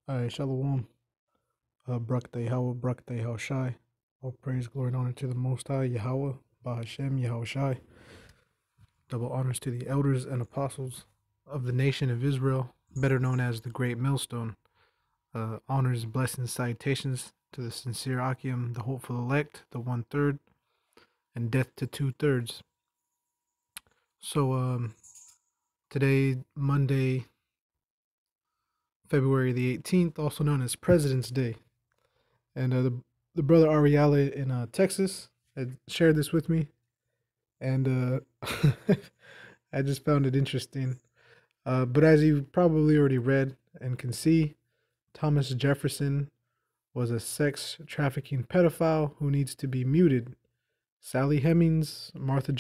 All right, Shalom. Brakte Yahweh, Brakte Shai. All praise, glory, and honor to the Most High, Yahweh, Bahashem, Yahweh Shai. Double honors to the elders and apostles of the nation of Israel, better known as the Great Millstone. Honors, blessings, salutations to the sincere Akim, the hopeful elect, the 1/3, and death to 2/3. So, today, Monday, February the 18th, also known as President's Day. And the brother Ariale in Texas had shared this with me, and I just found it interesting. But as you probably already read and can see, Thomas Jefferson was a sex trafficking pedophile who needs to be muted. Sally Hemings, Martha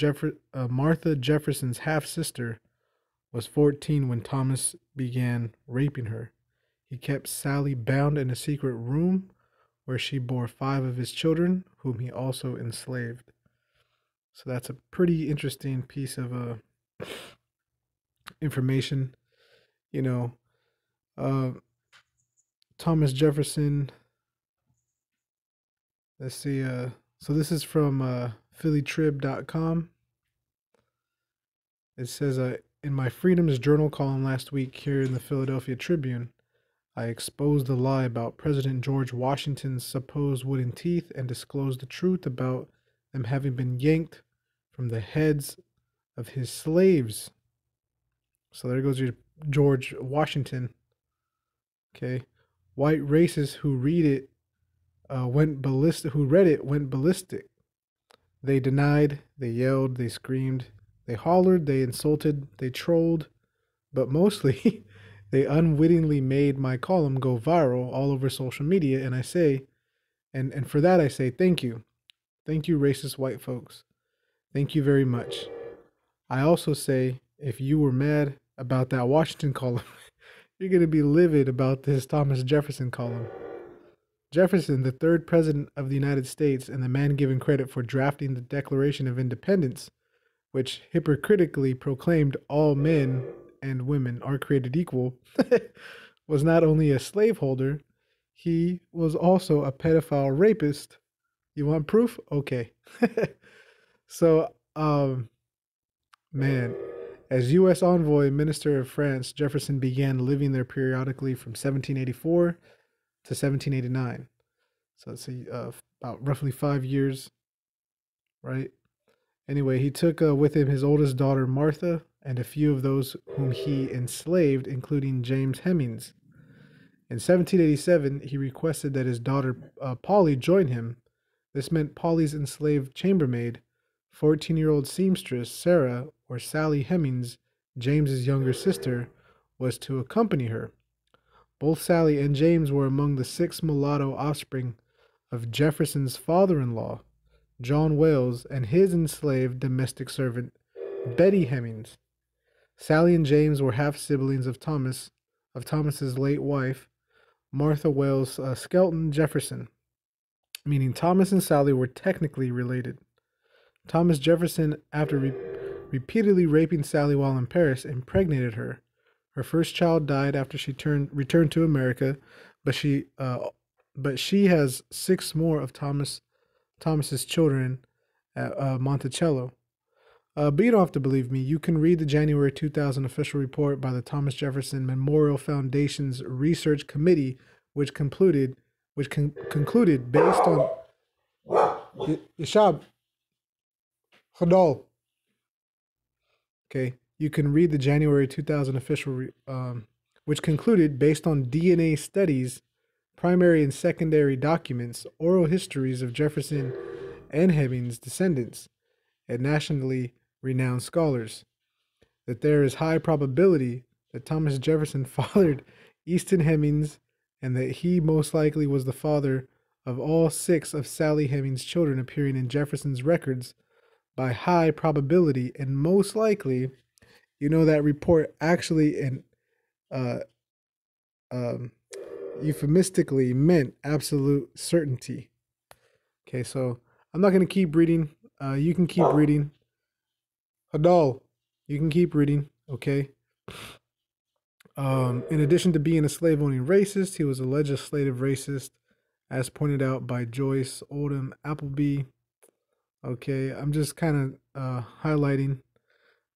Jefferson's half sister, was 14 when Thomas began raping her. He kept Sally bound in a secret room where she bore 5 of his children, whom he also enslaved. So that's a pretty interesting piece of information. You know, uh, Thomas Jefferson. Let's see. So this is from PhillyTrib.com. It says, in my Freedom's Journal column last week here in the Philadelphia Tribune, I exposed the lie about President George Washington's supposed wooden teeth and disclosed the truth about them having been yanked from the heads of his slaves. So there goes your George Washington. Okay, white racists who read it went ballistic. Who read it went ballistic. They denied, they yelled, they screamed, they hollered, they insulted, they trolled, but mostly they unwittingly made my column go viral all over social media. And I say, and for that I say thank you. Thank you, racist white folks. Thank you very much. I also say, if you were mad about that Washington column, you're going to be livid about this Thomas Jefferson column. Jefferson, the third president of the United States and the man given credit for drafting the Declaration of Independence, which hypocritically proclaimed all men and women are created equal, was not only a slaveholder, he was also a pedophile rapist. You want proof? Okay. So, man, as U.S. envoy and minister of France, Jefferson began living there periodically from 1784 to 1789. So let's see, about roughly 5 years, right? Anyway, he took with him his oldest daughter, Martha, and a few of those whom he enslaved, including James Hemings. In 1787, he requested that his daughter Polly join him. This meant Polly's enslaved chambermaid, 14-year-old seamstress Sarah, or Sally Hemings, James's younger sister, was to accompany her. Both Sally and James were among the 6 mulatto offspring of Jefferson's father-in-law, John Wales, and his enslaved domestic servant, Betty Hemings. Sally and James were half-siblings of Thomas's late wife, Martha Wales Skelton Jefferson, meaning Thomas and Sally were technically related. Thomas Jefferson, after repeatedly raping Sally while in Paris, impregnated her. Her first child died after she returned to America, but she has 6 more of Thomas's children at Monticello. But you don't have to believe me. You can read the January 2000 official report by the Thomas Jefferson Memorial Foundation's Research Committee, which concluded based on Yashab Hadal. Okay, you can read the January 2000 official, which concluded based on DNA studies, primary and secondary documents, oral histories of Jefferson and Hemings' descendants, and nationally renowned scholars, that there is high probability that Thomas Jefferson fathered Easton Hemings and that he most likely was the father of all 6 of Sally Hemings' children appearing in Jefferson's records by high probability, and most likely, that report actually and uh, um, euphemistically meant absolute certainty. Okay, so I'm not going to keep reading. You can keep reading. Hadal, you can keep reading, okay? In addition to being a slave owning racist, he was a legislative racist, as pointed out by Joyce Oldham Appleby. Okay, I'm just kind of highlighting.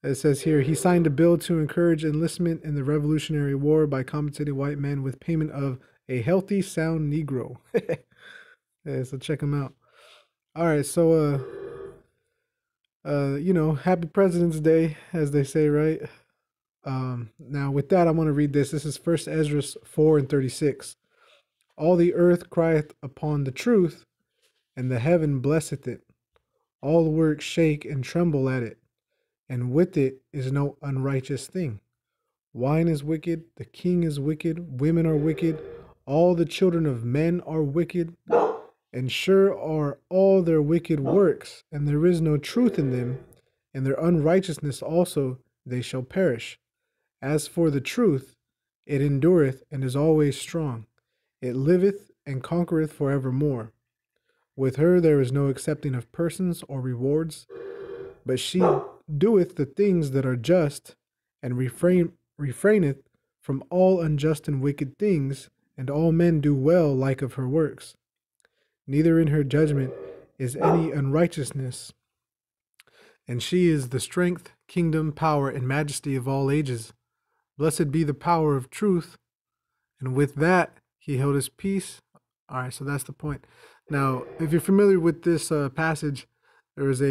It says here he signed a bill to encourage enlistment in the Revolutionary War by compensating white men with payment of a healthy, sound Negro. Yeah, so check him out. All right, so Happy President's Day, as they say, right? Now with that, I'm going to read this. This is First Ezra 4:36. All the earth crieth upon the truth, and the heaven blesseth it. All the works shake and tremble at it, and with it is no unrighteous thing. Wine is wicked, the king is wicked, women are wicked, all the children of men are wicked, and sure are all their wicked works, and there is no truth in them, and their unrighteousness also they shall perish. As for the truth, it endureth and is always strong. It liveth and conquereth forevermore. With her there is no accepting of persons or rewards, but she doeth the things that are just, and refraineth from all unjust and wicked things, and all men do well like of her works. Neither in her judgment is any unrighteousness, and she is the strength, kingdom, power, and majesty of all ages. Blessed be the power of truth. And with that, he held his peace. All right, so that's the point. Now, if you're familiar with this passage, there was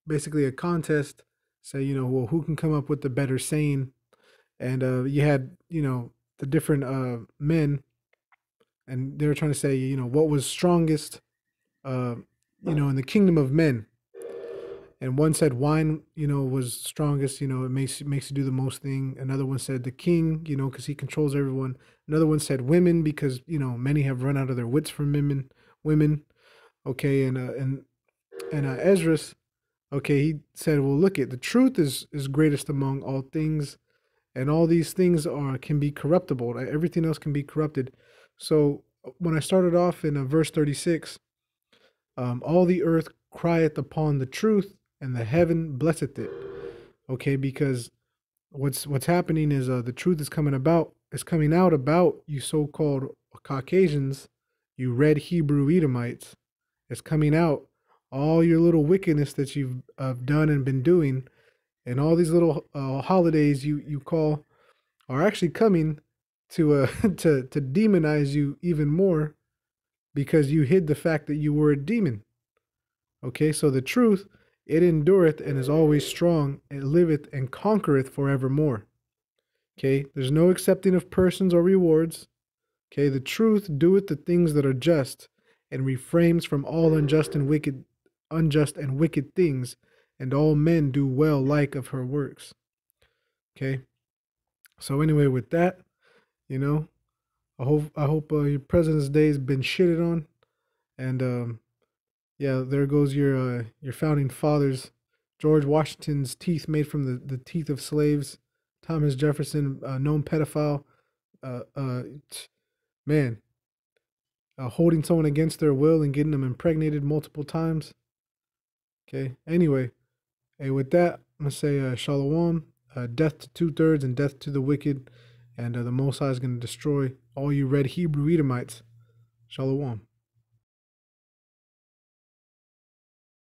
basically a contest. Say, well, who can come up with the better saying? And you had, the different men, and they were trying to say, what was strongest, in the kingdom of men. And one said wine, was strongest. It makes you do the most thing. Another one said the king, because he controls everyone. Another one said women, because many have run out of their wits from women. Okay, and Esdras, okay, he said, well, look the truth is greatest among all things, and all these things can be corruptible. Everything else can be corrupted. So when I started off in verse 36, all the earth crieth upon the truth, and the heaven blesseth it. Okay, because what's happening is the truth is coming out about you so-called Caucasians, you red Hebrew Edomites. It's coming out all your little wickedness that you've done and been doing, and all these little holidays you call are actually coming to to demonize you even more, because you hid the fact that you were a demon. Okay, so the truth, it endureth and is always strong. It liveth and conquereth forevermore. Okay, there's no accepting of persons or rewards. Okay, the truth doeth the things that are just, and refrains from all unjust and wicked things, and all men do well like of her works. Okay, so anyway, with that, I hope your President's Day has been shitted on, and yeah, there goes your founding fathers. George Washington's teeth made from the teeth of slaves. Thomas Jefferson, known pedophile. Uh, uh, Man, holding someone against their will and getting them impregnated multiple times. Okay. Anyway, hey, with that, I'm gonna say shalom, death to 2/3 and death to the wicked, and the Most High is gonna destroy all you red Hebrew Edomites. Shalom.